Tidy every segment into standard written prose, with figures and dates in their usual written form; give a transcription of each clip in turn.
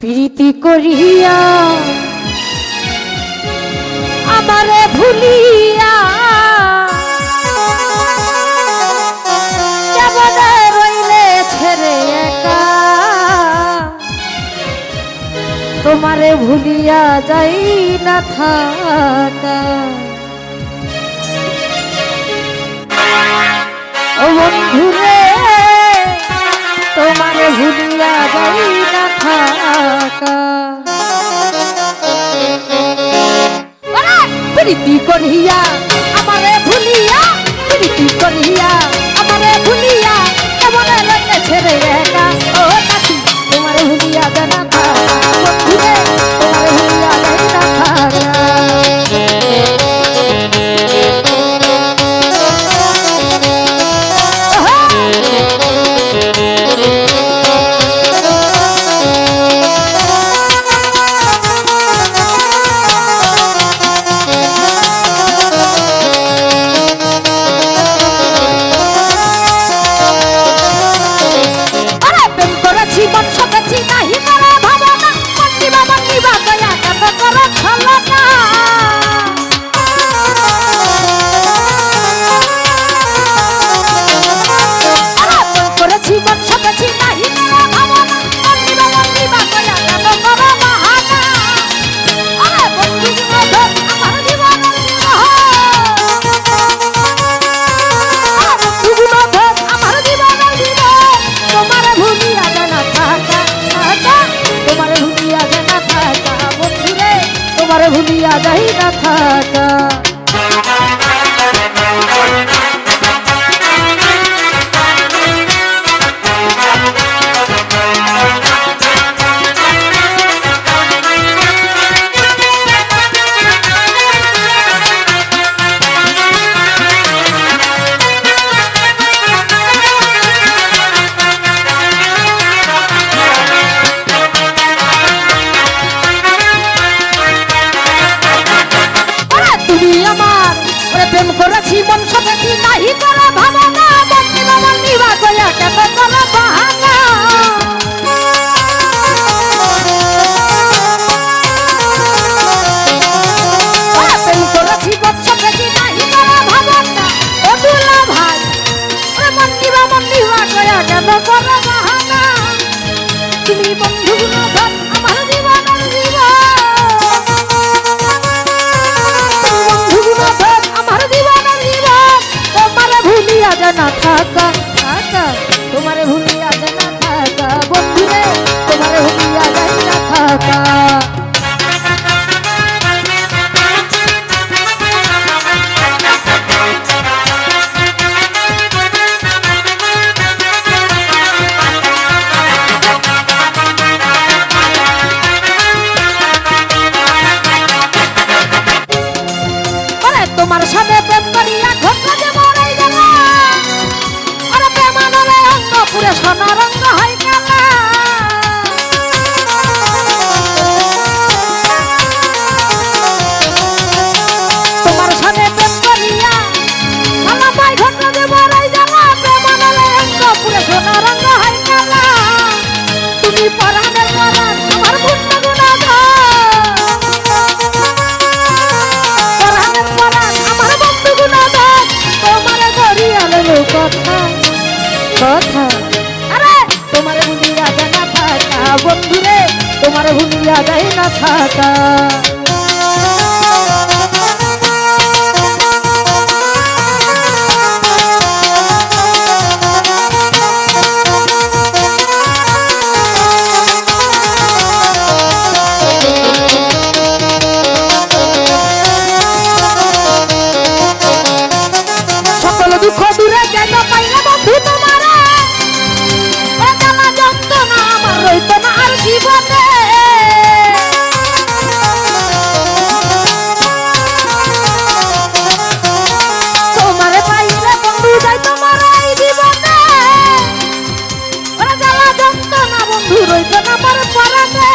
প্রীতি করিয়া আমারে ভুলিয়া কেমনে রইলে ছেড়ে একা তোমারে ভুলিয়া যাই না থাকা ও বন্ধুরে তোমারে ভুলিয়া যাই না থাকা প্রীতি করিয়া আমারে ভুলিয়া প্রীতি করিয়া আমারে ভুলিয়া কেমনে রইলে ছেড়ে একা ও নাকি তোমারে ভুলিয়া যাই না থাকা বন্ধুরে তোমারে ভুলিয়া যাই না থাকা ভুলিয়া যাই না থাকা প্রেম করেছি মন সতেছি নাহি করা ভাবনা বন্দি বাবা নিবা গয়া কেন করা বাহানা প্রেম করেছি মন সতেছি নাহি করা ভাবনা ও দুলা ভাই বন্দি বাবা নিবা গয়া কেন করা বাহানা তুমি বন্ধু গুণধন আমার জীবনের জীবন না থাকা থাকা তোমারে ভুলিয়া যায় না থাকা বন্ধুরে তোমারে ভুলিয়া যায় না থাকা তোমার সাথে প্রেম করিয়া ঘটনা যে মরাই গেল পুরে সোনা রঙ হয় কালা তোমার সাথে প্রেম করিয়া সালামাই ঘটনা যে মরাই জানা প্রেমানলে অঙ্গ পুরে সোনা রঙ হয় কালা তুমি পরাণের পরাণ আমার গুণ পরাণের পরাণ আমার বন্ধু গুণাধন তোমার গড়িয়ালে কথা কথা আরে তোমারে ভুলিয়া যায় না থাকা বন্ধুরে তোমারে ভুলিয়া যায় না থাকা সকল দুঃখ দূরে যেন পাইলে বন্ধু তোমার রইত না আর জীবনে তোমারে পাইলে বন্ধু যাই তোমার এই জীবনে ওরা জ্বালা যন্ত্রণা বন্ধু রইত না আমার পরাণে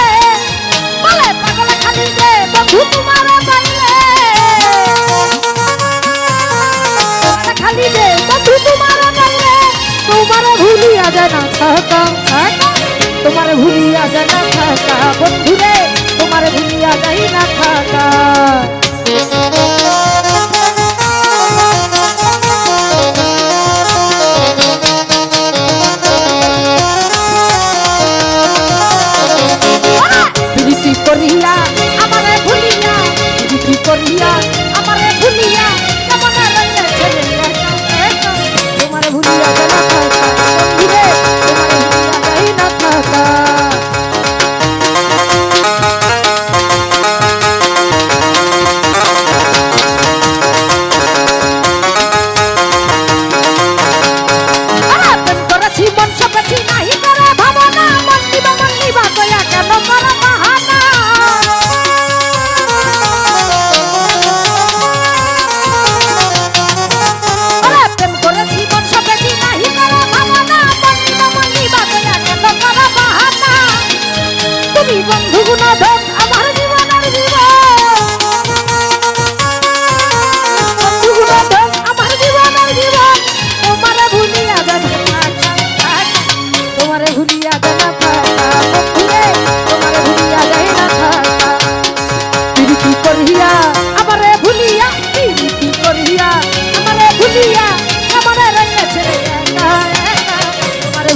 বলে পাগলে খালি যে বন্ধু তোমারে পাইলে খালি যে বন্ধু তোমারে পাইলে তোমারে ভুলিয়া যায় না থাকা থাকা তোমার ভুলিয়া যায় না থাকা বন্ধুরে তোমার ভুলিয়া যায় না থাকা প্রীতি করিয়া আমারে ভুলিয়া প্রীতি করিয়া আমারে ভুলিয়া কেমন রয়েছে তোমার ভুলিয়া যায় না থাকা বন্ধুরে তোমার ভুলিয়া যায় না থাকা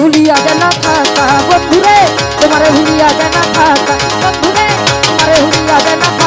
ভুলিয়া যায় না থাকা বন্ধুরে তোমারে ভুলিয়া যায় না থাকা বন্ধুরে তোমারে ভুলিয়া যায় না